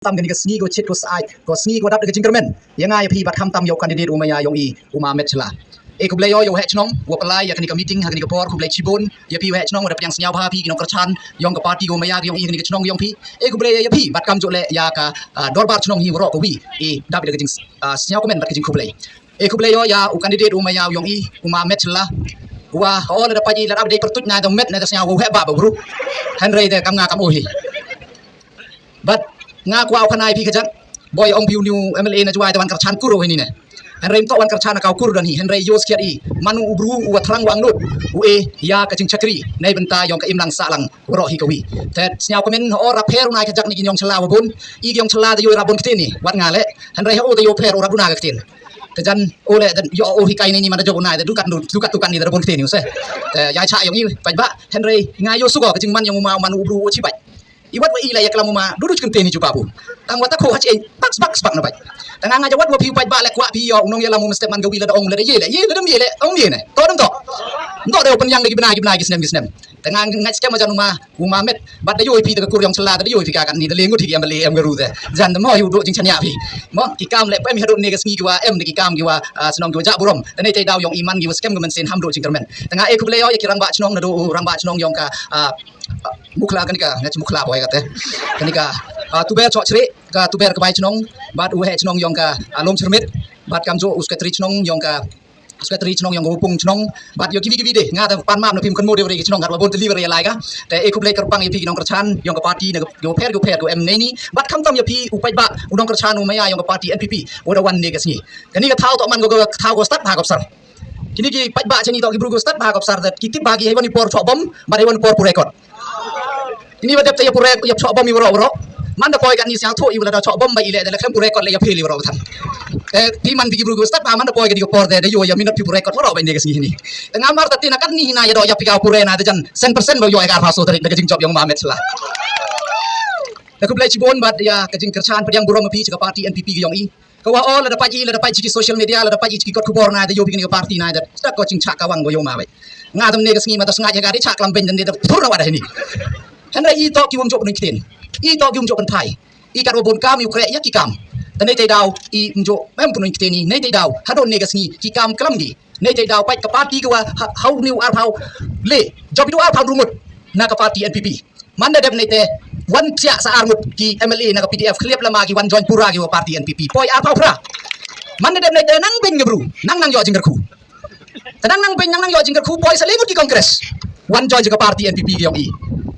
tam kan sni go chit go sai go sni go dap de jingkermen yang ai phi bat kham tam yo candidate umaya yong i uma metchla kublay yo he chnong wo palai ya kan ka meeting ha kan ka por kublay chibon ya pi he chnong da yang senyau pha pi kinong kerchan yong ka party go maya yong i kan ka chnong yong pi kublay ya pi bat kam jo le ya ka dorbar chnong hi ro ko wi dap de jing senyau komen bat ka jing kublay kublay yo ya u candidate umaya yong i uma metchla wa all da paji la update pertut na da met na da senyau go he ba bru henry de kam nga kam o hi but nga kwa khanai pi kajak boy ong piu new mla na jwai da wan kerchan kuro hi ni ne Henry to wan kerchan kau kur dan hi Henry yos kiat i manu ubru u thrang wang lut u ya ka jing chakri nei benta yong ka imlang sa lang ro hi kawi te snyau komen o ra pher nai kajak ni yong chla bun i yong chla da yo ra bun ktin ni wat nga le Henry o da yo pher o ra buna ka ktin te jan o le dan yo o hi kai ni ma da jo nai da dukat tukan ni da bun ktin ni se ya cha yong i pai ba Henry nga yo su go ka jing man yong ma manu ubru o chi bai iwat wa ila ya kalamuma duduk ktin ni ju babu tang wata ko hachi box bak na bai tang nga jawat wa piu pai ba le kwa pi yo nong ya lamu mesti man gawi la ong le ye le dam ye le ong ye ne to dam to ndo de pen yang gi bina gisnem tang nga scam ma januma uma met bat da yo pi da kur yong chla da yo pi ka kan ni da le ngut thi am le am garu de jan da mo yu do jing chanya pi mo ki kam le pe mi hadu ne ga sngi gi wa em de ki kam gi wa snong gi wa ja burom da ne te daw yong iman gi wa scam gi men sen ham do jing kermen tang nga kuble yo ya ki rang ba chnong na do rang ba chnong yong ka mukla kan ka ngachi mukla boy ka te kan ka tu ber chok chri ka tu ber ka bai chnong bat u he chnong yong ka alom chhermit bat kam jo uska tri chnong yong ka uska tri chnong yong go pung chnong bat yo kiwi de nga ta pan mam no pim kon mo de re chnong ka bon delivery lai ka te e kuble kar pang e pi nong kerchan yong ka party na go pher go em nei ni bat kham tam ya pi u pai ba u nong kerchan u maya yong ka party npp o da wan ne ga sni kan ka thau to man go thau go start ha go sar kini ki pai ba chani to ki bru go start ha go sar that kitip bagi he wani por chok bom ba he wani por record ini wadap taya purek yap chok bom iwro man da poy kan ni siang tho iwla da chok bom ba ile da la khem purek kon le yap pheli wro tham ti man bi bru go start ba man da poy ga di ko por de yo ya minat pi purek kon wro ba ne ga sini tengah mar ta tina kan ni hina ya do yap pi ka pure na da jan 100% ba yo ga fa so tarik da jing job yang ma met sala da ku play chibon ba ya ka jing kerchan padiang burom pi ka party npp ga yong i ka wa all da paji ki social media la da paji ki kot kubor na da yo bi ni party na da sta ko jing chak ka wang go yo ma ba nga dam ne ga sngi ma da snga ja ga di chak lam ben den de thur na wa da ni Henry i to ki wum jok ning ktin i to ki wum jok kan thai I ka robon kam yu kre ya ki kam ta nei te daw I mjo mem pun ning ktin ni nei te daw ha don ne ga sngi ki kam klam gi nei te daw pai ka party ka wa how new ar how le job du ar how rumut na ka party npp man da dem nei te wan tia sa ar mut ki mla na ka pdf clip la ma ki wan join pura ki wa party npp poi ar how pra man da dem nei te nang ben gebru nang yo jing khu ta nang ben nang yo jing khu poi sa le ngut ki congress wan join ka party npp ki yong I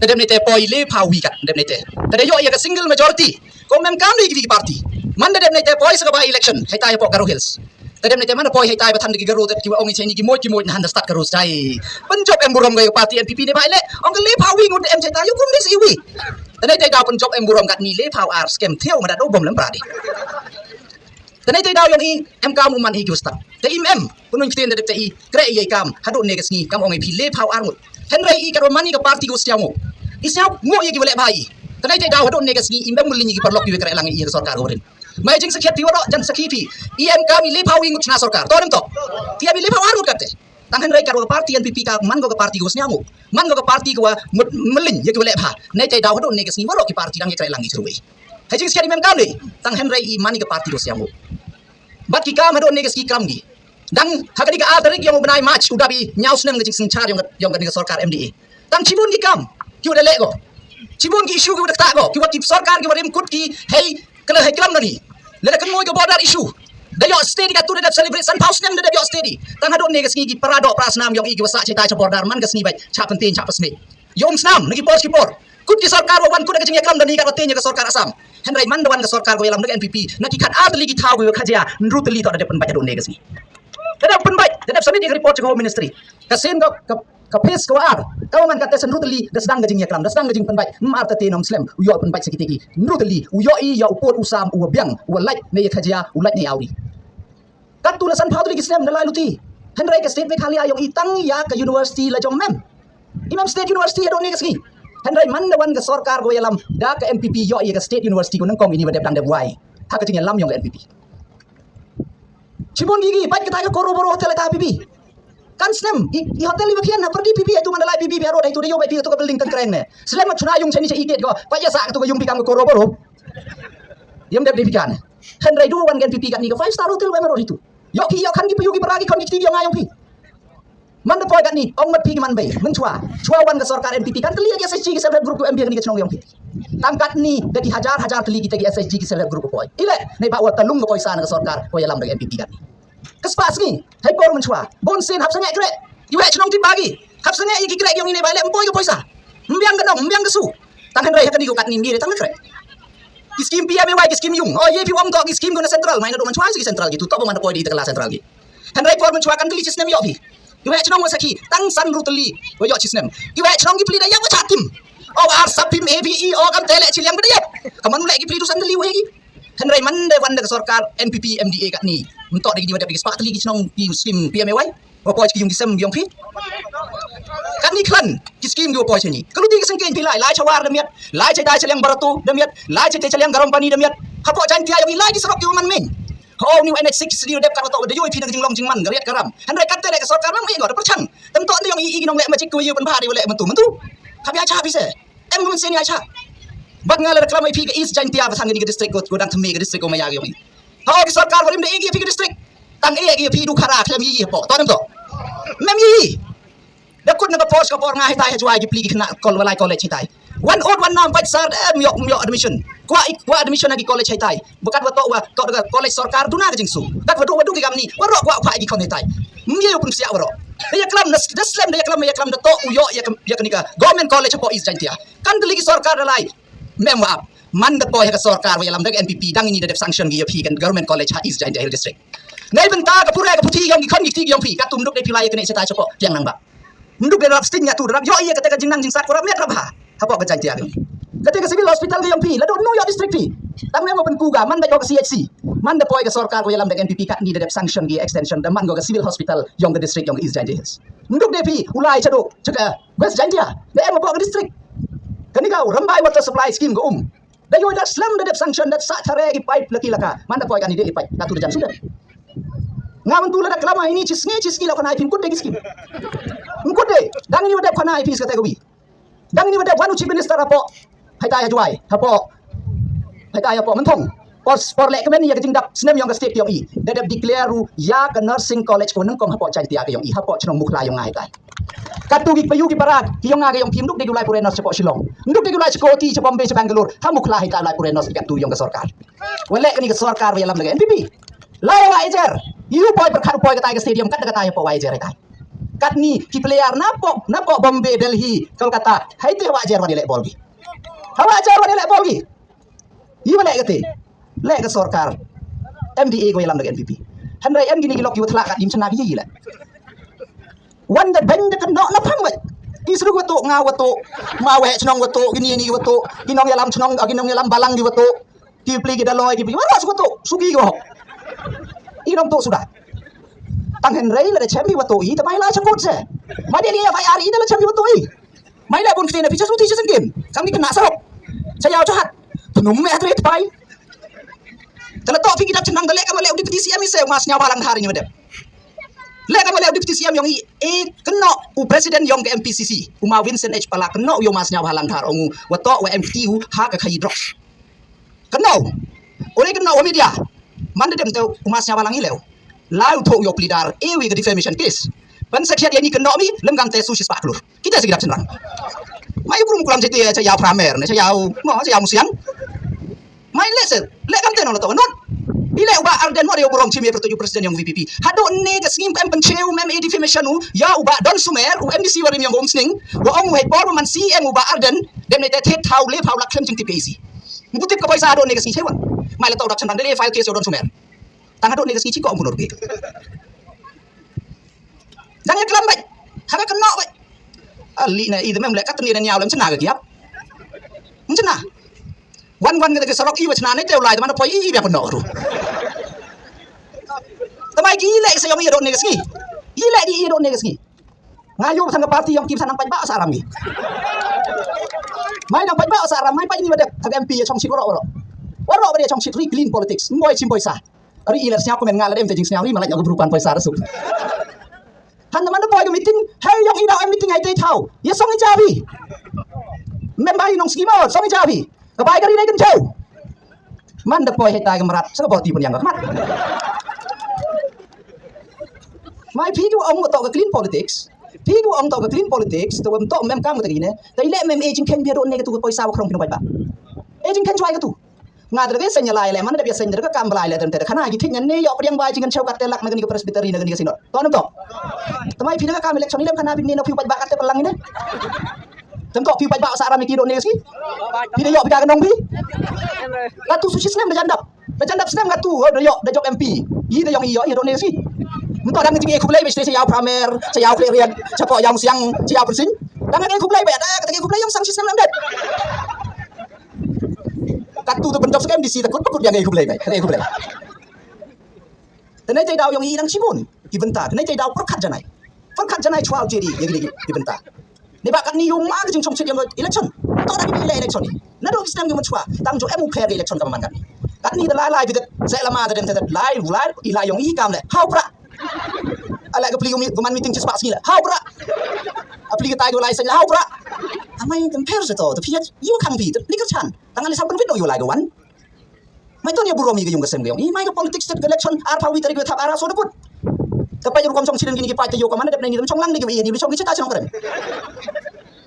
Tadem nete poi le pawi kat dem nete tade yo ya ka single majority ko mem kam ni ki party man dem nete poi sa ba election hai tai po garo hills tadem nete man poi hai tai ba tham ki garo ki ong cheni ki moi han start garo sai penjok em burom ga party npp ne ba le ong le pawi ngut em chai tai yo kum ni siwi tade tai daw penjok em burom kat ni le paw ar scam theo ma da do bom lam pra di tade tai daw yong I em kam man hi ki start te im punun kiten de te I kre ye kam hadu ne ga sngi kam ong pi le paw ar ngut Henry I ka mani ka party ko siamo isau ngo ye ki wale bai tanai te daw hadon ne ga sgi imbe mulin ki parlok ki kare lang I sarkar horin mai jing sakhet pi wado jan sakhi pi em ka mi le pawi ngut na sarkar to dem to ti abi le pawar ngut kate tang Henry ka party npp ka man go ka party ko siamo man go ka party ko mulin ye ki wale ba nei te daw hadon ne ga sgi wado ki party dang ye kare lang I chruwi hai jing sakhet mem ka ni tang Henry I mani ka party ko siamo bat ki kam hadon ne ga sgi kram gi dang hagadi ka atarik yang benai match udah bi nyau seneng ngejing sengcar yang kan sarkar MDA tang cibun ki kam ki udah lek go cibun ki issue ki udah tak go ki wat sarkar ki warim kut ki hey kala hey klam nani le kan moy go border issue da yo steady ka tu da celebrate san paus nem da yo steady tang hadon ne ga sngi ki parado prasnam yang I ki wasa cita cha border man ga sngi bai cha pentin cha pasme yom snam nagi por ki por kut ki sarkar wan kut ga jing klam dani ka tenya ka sarkar asam Henry man da wan ga sarkar go yalam nag NPP naki khat atli ki thau go khajia nrutli to da depan ba hadon ne ga sngi Tadap penbaik, tadap sampai dia report ke Home Ministry. Kasen ka pes ko ar. Kau man kata senrutli das dang gajing yaklam, das dang gajing penbaik. Mar ta tenom slam, uyo penbaik sakitiki. Nrutli, uyo I ya upot usam u biang, u like ne khajia, u like ne auri. Kat tu lasan phau tu ki slam dalai luti. Henry ka state me khali ayong itang ya ka university la jong mem. Imam State University adon ne kasgi. Henry man da wan ka sarkar go yalam, da ka MPP yo ya ka State University ko nang kong ini badep dang de wai. Ha ka tinggal lam yong NPP. Cibon gigi, baik kita ke koro-boro hotel ka pipi. Kan snem, I hotel ni bakian na pergi pipi itu mandalai pipi biaro dah itu dia yo baik itu ke building kan keren ne. Selamat cuna yung chani iket go. Pak ya sak tu ke yung pikam ke koro-boro. yang dep dipikan Henry dua wan gen pipi kat ni ke 5 star hotel memang itu yok ki yok kan ki puyuki peragi kon ki yang ayong ki man de poy kat ni ong mat pi man bay men chua wan ke sarkar NPP kan telia SSG ke self group MB ni ke chnong yong ki tangkat ni dari hajar teli kita ke SSG ke self group poy ile nei ba wa talung ke poy sana ke sarkar poy alam de NPP kat ni kespas ni hai por men chua bon sen hap sanya kre yu ha chnong ti bagi hap sanya ki kre yong ni nei ba le poy ke poy sa mbiang ke dong mbiang ke su tang Henry kan ni ko kat ni ngi tang kre Iskim PMY iskim yung. Oh ye pi wong tok iskim guna sentral main do manchua sigi sentral gitu. Tok mana poi di kelas sentral gitu. Henry por manchua kan teli cisnem yo pi. Iwe chnong wasaki tang san ruteli. Wo yo cisnem. Iwe chnong ki pli da yang chatim. Oh ar sapim ABE oh kam tele ciliang gede. Kaman mulai ki pli dusan teli we gi. Henry man de wan de sarkar NPP MDA kat ni. Mentok de di wada pi spak teli ki chnong pi iskim PMY. Wo poi ki yung disem yung pi. Kan ni klan kiskim go poi chani kalau di kesengken pilai lai chawar demiat lai chai dai chaliang baratu demiat lai chai chaliang garam pani demiat hapo jan tia yang lai di serok yung man men oh ni NH6 di dep karato de yoi pi de jinglong jingman gariat garam handai kan tele ke sarkar memang ngor perchang tentu de yang i ginong le macik ko yu pen pha di le mentu khabi acha bi se em mun se ni acha bak ngala reklam i pi ke is jan tia basang ni ke district go dang thme ke district ko maya yong ho ke sarkar warim de i pi ke district tang e ke pi du khara khlam yi po to nem to mem yi dah kut nak post kapor ngah hitai juai gi pligi kena kol walai college hitai one odd one nam baik sar myok admission kwa admission lagi college hitai bekat wato wa tok dekat college sarkar tu na ke jingsu kat wadu ki gamni warok kwa gi kon hitai mye pun sia waro ya klam nas daslam ya klam da to uyo ya kenika government college po is jantia kan lagi sarkar dalai memwa man da boy ka sarkar wa lam dak NPP dang ni da sanction gi pi kan government college ha is jantia district ngai benta ka pura ka puthi yang gi kon gi ti yang pi ka tum duk dei pilai kene cetai cepo tiang nang ba Menduk dari sting nya tu dalam yo iya ketika jingnang jingsat kurang met rabah apa ke jantia ni ketika civil hospital ke yang pi la do New York district pi tang memang pen kuga man da ke CHC man da poi ke sarkar ko yalam da NPP kat ni da sanction gi extension da man go ke civil hospital yang ke district yang is jantia menduk de pi ulai chado ceka west jantia da em bo ke district kani kau rambai water supply scheme go da yo da slam da sanction da sa thare i pipe laki laka man da poi kan ni de i pipe katu da jan sudah ngawan tu la da klama ini cis la kana ipin kut de skim ngkude dang ni wadap kana ipis kata gobi dang ni wadap wanu chief minister apo hai tai juai apo mentong por lek kemen ya jingdap snem yang ke state yang i dadap declare ru ya ke nursing college ko nang kong hapo chan tia ke yang i hapo chnong mukla yang ngai tai katu gi payu gi parat ki yang ngai yang pim duk de gulai purenos cepo shillong nduk de gulai chkoti che Bombay che Bangalore ha mukla hai tai lai purenos kat tu yang ke sarkar wale ni ke sarkar yalam lag NPP lai ngai jer yu boy perkhat boy ke tai ke stadium kat tai po wai jer tai kat ni ki player napok Bombay Delhi Kolkata hai te wajar wani lek bol gi wajar wani lek bol gi yi wala kate lek ke sarkar MDA ko yalam dak NPP handai em gini ki lok yu thlak kat dim chna gi yi la wan da ban da kan na phang wai isru wato nga wato ma we chnong wato gini ni wato ginong yalam chnong ginong yalam balang gi wato ki pli gi daloi ki wala su wato sugi go inong to sudah tang Henry la champi wato i ta mai la chakut se mai dia fai ari da la champi wato i mai la bon kena picha suti se game kami kena sarok saya jahat penum me atret pai tala to pi kidap chenang dalek amale di petisi ami se mas nya balang hari ni medep lek amale di petisi am yang i kena u presiden yang ke MPCC uma Vincent H Pala kena yo mas nya balang har ongu wato wa MPT ha ka khai drops kena ore kena o media mande dem teu mas nya balang i leu lau to yo plidar ewi ke defamation case ban sakya dia ni kena mi lenggang te susis pak lur kita segidap cenrang mai brum kulam jeti ya ya pramer ne ya mo ya musiang mai le kam te no to non ile uba arden mo de burong chimi pertuju presiden yang VPP hado ne ke singim kan pencheu mem e defamation ya uba don sumer u MDC warim yang omsning wa om we bor man CM uba arden dem ne te thau le phau lak khlem jing TPC ngutip ke paisa do ne ke si chewan mai la to dak cenrang de file case don sumer tangga dok negasi ciko mundur ke jangan kelam baik haga kena baik ali na itu memang lekat ni dan nyawlam cena ke kiap cena wan ke sarok i wacna ne teulai mana poi i be penok tu tamai gile saya mi dok negasi gile di dok negasi ngayu sang parti yang kim sanang pai ba sarami mai nang pai ba saram mai pai ni badep thak MP chong sit waro dia chong sit clean politics mboi chim boy sa ari ilar siap komen ngala dem jing siap ri malak yang berupan poisa resuk han mana boy ke meeting hey yang ida meeting ai te thau ya song jawi membai nong skimo song jawi ka bai kari dai kan chau มันจะปล่อยให้ตายกันมารัดสักบอตีบนอย่างกับมันไม่พี่ดูองค์ต่อกับ clean politics พี่ดูองค์ต่อกับ clean politics ตัวมันต่อแม่มก้ามกันตรงนี้เนี่ยแต่เล่แม่มเอจิงเคนเบียร์โดนเนี่ยก็ตัวปล่อยสาวครองพินไปบ้าเอจิงเคนช่วยก็ตัวงานแต่ก็เซ็นยาลายแหละมันได้เบียร์เซ็นแต่ก็การบลายแหละแต่ขณะที่ทิ้งยันเนี่ยยอมเรียงใบจิงกันเช่ากัดเตลักมันก็นี่ก็ประสิทธิ์รีนั่นก็นี่ก็สินอตอนนั้นต่อทำไมพี่นักการเมืองเล็กชนนี้เล่มขนาดพี่เนี่ยเราพิวไปบ้ากัดเตพลังนี่เนี่ยจำก็พิวไปบ้าสารมีกี่โดนเนี่ยสิพี่ได้ยอมพี่การกันน้องพี่แล้วตัวสุชิสเนมได้จันดับสเนมกันตัวได้ยอม MP ยี่ได้ยอมอีโดนเนี่ยสิมันต่อดังจริงๆคุบเล่ไปเสียยาวพราเมอร์เสียยาวเคลียร์เฉพาะยาวเสียงเสียยาวเป็นสินดังนั้นคุบเล่แบบนั้นแต่คุบเล่ยังสั่งชิสเนมนั่นเด็ดกัดตัวเป็นจอบสแกมดีซีแต่คนปรากฏยังไงคุบเล่ไปแต่คุบเล่แต่ในใจดาวยังอีนังชิมุนอีบันตาแต่ในใจดาวประคัดจะไหนชัวร์เจดียังอีบันตาในบ้านนี้ยุ่งมากจริงชมเชียร์ยังอิเล็กชันตอนนั้นมีอิเล็กชันนี่นั่นเราคิดยังมันชัวร์ตั้งโจเอ็มแคร์อิเล็กชันกับมันกันนี่แต่ไล่ไปแต่เซลมาแต่เดิมแต่ไล่อีไล่ยังอีกามเลยฮาวปะอะไรก็พลีกมันมีติ้งจะสปาสกี้เลยฮาวปะพลีกตายก็ไล่เสร็จแล้วฮาวปะทำไมกันเพลส์ต่อแต่พี่ยูคังพี่นี่ก็ฉันตั้งแต่สับเป็นวินโดอยู่ไล่กันวันไม่ต้องอย่าบุรุษมีก็ยุ่งกับเซมเดียวไม่ก็ politics อิเล็กชันอาร์พาวิตริกทับอาราโซนกุดแต่ไปอยู่ความชงชิลินกินกี่ไปจะอยู่กับมันได้ในนี้ชงลังนี่ก็มีนี่ชงกิจการชงกัน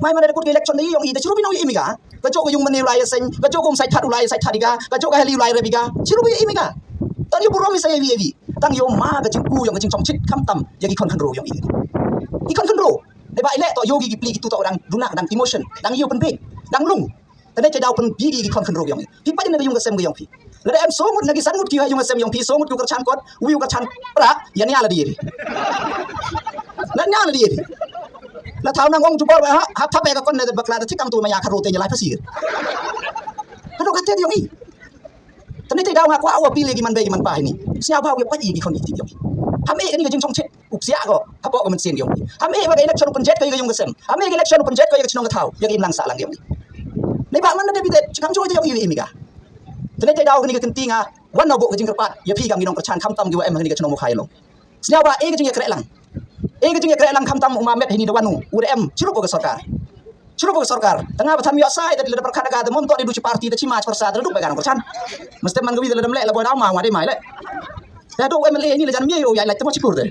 ไม่มาได้กุดอิเล็กชันนี้ยังอีแต่ชิลุบิโนอีมิกากระโจกยุ่งมันนิวไลเซนกระโจกงใส่ทัดอุไลใส่ทัดดิกากระโจกเฮลิวไลเรบิกาชิลุบิอีมิกาตอนนี้บุรุษมีเซย์วีตั้งโยมมากระจิงกูยังกระจิงชงชิดคำต่ำยังอีคนคันโรยังอีคนคันโรในบ่ายเละต่อโยกีกิปลีกิตุต่อดังดูนักดังอิโมชันดังโยเป็นเพดังลุงแต่ได้ใจดาวเป็นพี่กีคนคันโรยังพี่ไปในยุ่งกับเซมกับยังพี่แล้วได้เอ็มโซมุดนักสันมุดคิวให้ยุ่งกับเซมยังพี่โซมุดอยู่กับชันกอดวิวกับชันปะยันนี่อะไรดีแล้วนี่อะไรดีแล้วท้าวนางงจุบบอกว่าฮะถ้าไปกับคนในบักลาที่กำตัวมายาคารุเตยลายภาษีฮัลโหลกันเตยยังอีตอนนี้ใจดาวมากว่าเอาปีเล็กมันเบย์มันไปนี่เสียบ่าวยังไปอีกคนอีกทียังทำเองนี่ก็ยังชงเช็ดอุกเสียก็ถ้าบอกว่ามันเสียงยังทำเองว่าไอ้เล็กชนอุปนเจ็ดก็ยังยุ่งกับเซมทำเองไอ้เล็กชนอุปนเจ็ดก็ยังชนกับเท้ายังอิมลังสาลังยังในบ้านมันได้พิเศษคำช่วยจะยังอีมิกาตอนนี้ใจดาวนี่ก็ถึงตีงาวันนบุกก็จึงกระปัดอย่าพี่กับมีน้องกระชานคำตำอยู่เอ็มนี่ก็ชนมุขายลงเสียว่าเองก็จึงยังกระลังก็จึงกระลังคำตำอุมาเม็ดให้นี่ดวานุอุดเอ็มชิลุกกับSarkar tengah bertami asai dari lepas perkara kata mom tu ada dua parti tu cima persa tu duduk pegang persan mesti man gawi dalam lek la boy dah mau ada mai lek dah tu MLA ni la jan mi yo ya lek temo cikur deh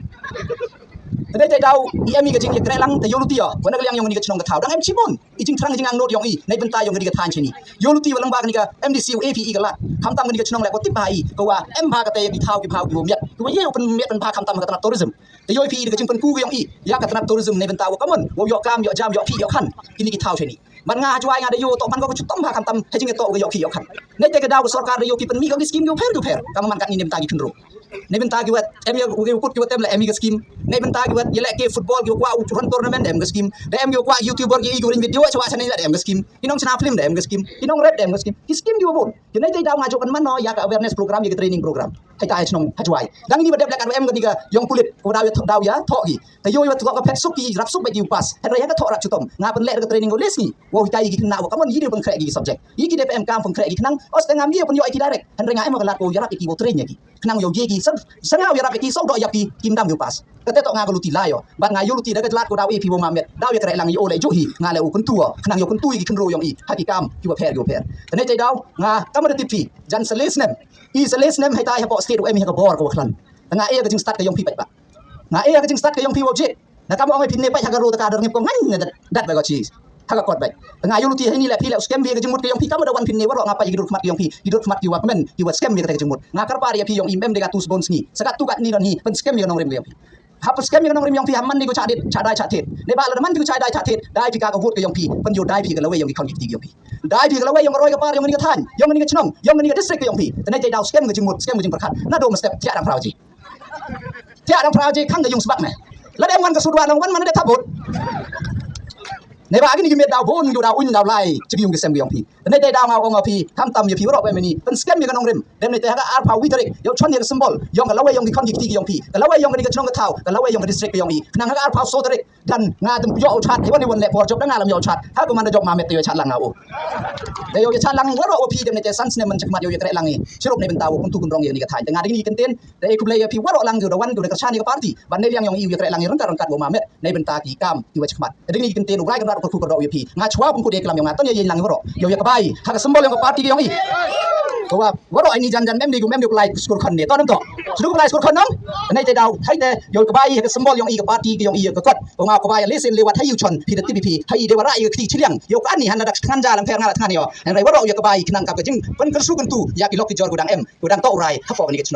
tadi tay dau IMI ke jing ye krelang te yoluti ya kona yang ni ke chnong ka thau dang em chimon ijing thrang jing ang not yong i nei benta yong ni ka than chini yoluti walang ba ni ka MDC APE ka la kham tam ni ka chnong la ko tip bai ko wa em ba ka te ki thau ki phau ki bo miat ko ye pen miat pen ba kham tam ka tanap tourism te yo APE ka jing pen ku ka yong i ya ka tanap tourism nei benta wa kamon wo yo kam yo jam yo phi yo khan kini ki thau chiniมันงาจวยงาเดียวต่อมันก็ชุดต้มพาคำตำให้จริงๆโตก็ยกขี้ยกขันในใจกระดาวกับสกาเดียวที่เป็นมีก็มีสกิมอยู่เพลกำมันกันนี่เนมตากี่ขึ้นรูในเป็นตากี่วัดเอ็มยกูกุดกี่วัดเต็มเลยเอ็มมีก็สกิมในเป็นตากี่วัดยันแหละเกมฟุตบอลกี่ว่าอุจรันทัวร์นาเมนต์เอ็มก็สกิมแต่เอ็มกี่ว่ายูทูบเบอร์กี่กูรินวิดีโอชาวชาแนลเอ็มก็สกิมที่น้องชนะฟิล์มเอ็มก็สกิมที่น้องเรดเอ็มก็สกิมที่สกิมอยู่บนที่ในใจดาวงาจกันมันน้อยอยาก awareness โปรแกรมอยาก training โปรแกรมให้ตายชนงให้จวยดังนี้ประเด็นแรกการเอ็มก็นี่ก็ยองผลิตกูดาวยาทอกี่แต่โยยวัดทอกับเพชรสุกี้รับสุกไปดิวปัสให้เราอยากก็ทอรับชุดต้มงาเป็นเล่ก็ training ก็เลสนี่ว่าใจกี่ขึ้นหน้าว่าก็มันยี่เดียวเป็นแคร์กี่ subject ยี่กี่เดปเอ็มกามเป็นแคร์กี่นั่งอ๋อแต่งามยี่เป็นโยไอกี่ direct ให้เราอยากให้มันก็ลาโกยารับกี่โบ train กี่นั่งโยยี่กี่สังเอายารับกี่ส่งดอกยากี่กิมดำอยู่ปัสก็แต่ต่องานก็ลุติไล่อ๋อบัดงานโยลุติแล้วก็ลาโกดาวเอพีโบมาเม็ดดาวอยากแคร์ลังโยเลยจุฮีงานแล้วคุณตัวนั่งโยคุณตุ้ยกี่ขึ้นโรยองอีฮักกี่กามกี่ว่าแพร์กี่ว่าแพร์แต่ในใจดาวงาก็มันติดฟีจันเซเลสเนมอีเซเลสเนมให้ตายให้พอสเตทเอ็มให้กับบอร์ก็ว่าคลันแต่งาก็จึงสตาร์ทกับยองพี่ไปปะงาก็จึงสตาร์ทกับยองพี่ว่าเจ็ดนะครับเอาไม่พินเนไปฮักกะโรตะการเรื่องก็งั้นดัดไปก็ชีสฮักกะกอดไปแต่งายุลุตีให้นี่แหละพี่แล้วสแกมพี่ก็จึงหมดกับยองพี่ก็มาได้วันพินเนว่าเรางาไปยิงดูดขมัดกับยองพี่ยิงดูดขมัดกี่ว่าเป็นกี่ว่าสแกมพี่ก็จึงหมดงากระปารีพี่ยองอิมเอ็มเดกัตุสบอนส์นี่สกัดตุกัดนี่นนี่เป็นสแกมพี่ก็น้องเรียมพี่ฮับสแกมพี่ก็น้องเรียมยองพี่ฮัมมันนี่ก็ชาได้ชาเทศในบ้านเรามันพี่ก็ชาได้ชาเทศได้พี่ก็พูดกับยองพี่เป็นอยู่ได้พี่ก็ละเวยยองพี่คนกี่ยองพี่ได้พี่ก็ละเวยยองร้อยกับปาร์ยองนี่ก็ท่านยองนี่ก็ชนองยองนี่ก็ดิสตริกกับยองพี่แต่ในใจดาวสแกมก็จึงหมดสแกมก็จึงประคัดน่าโดนมาสเต็ปที่อ่างพราวจีที่อ่างพราวจีข้างกับยองสบักไหมแล้วเดี๋ยวมันก็สุดวันมันได้ทับบทในบ้านก็นี่ก็มีดาวบนอยู่ดาวอุ่นดาวไล่จะยุ่งกับเซมกับยองพี่แต่ในใจดาวเอาองพี่ทำตำอยู่พี่ว่าเราไปไม่นี่เป็นสแกมอยู่กับน้องเรมเดมในใจก็อาร์พาวิทริกยองชนอย่างซิมบอลยองกับละเวยยองที่คนกี่ที่กับยองพี่กับละเวยยองกับนี่ก็ชนกับเท้ากับละเวยยองกับดิสตริกกับยองพี่นั่งก็อาร์พาโซทริกดันงานตึงย่อชัดไอ้วันในวันแหลกพอจบแล้วงานเราย่อชัดถ้าก็มันจะจบมาเม็ดเตียวชัดลังเอาเดี๋ยวจะชัดลังว่าเราพี่เดมในใจซันส์เนี่ยมันจะมาเดียวจะกระลังนี่สรุปในเป็นตาคุณทุกคนร้องอย่างนี้ก็ถ่ายแต่งานนี้กันเต้นแต่ไอ้คุณเลยพี่ว่าเราลังอยู่ระวันอยู่ในกระชากนี่ก็ปาร์ตี้วันนี้ยังยองอีอยู่กระลังนี่รังการบ่มาเม็ดในเป็นตากี่กามที่ว่าจะมาแต่นี้กันเต้นอุไรกันเราคุยกันเราอยู่พี่งานชัวร์คุณคุยเด็กลำยองงานต้นยันลังว่าเราอยู่อย่างกับใบหากสมบูรณ์ยังกับปาร์ตี้ยังอี เพราะว่าว่าเราไอ้นี่จันแม่มดีกูแม่มดีกูไล่สกุลคนเนี่ยตอนนั้นต่อสนุกไล่สกุลคนน้องในใจดาวให้แต่โยนกระบายกับสมบูรณ์ยองอีกับปาร์ตี้ยองอีกับกดออกมากระบายเลเซนเลวัตให้ยูชนพีเดติพีให้เดวระอีกับที่เชี่ยงโยกอันนี้ฮันดักขันจาลังแพงงานละท่านเนี่ยอย่างไรว่าเราอยากกระบายขนังกับกระจิงเป็นกระสู้กันตู้อยากกินล็อกที่จอร์กูดังเอ็มกูดังโตไรถ้าพอกันนี่กระชน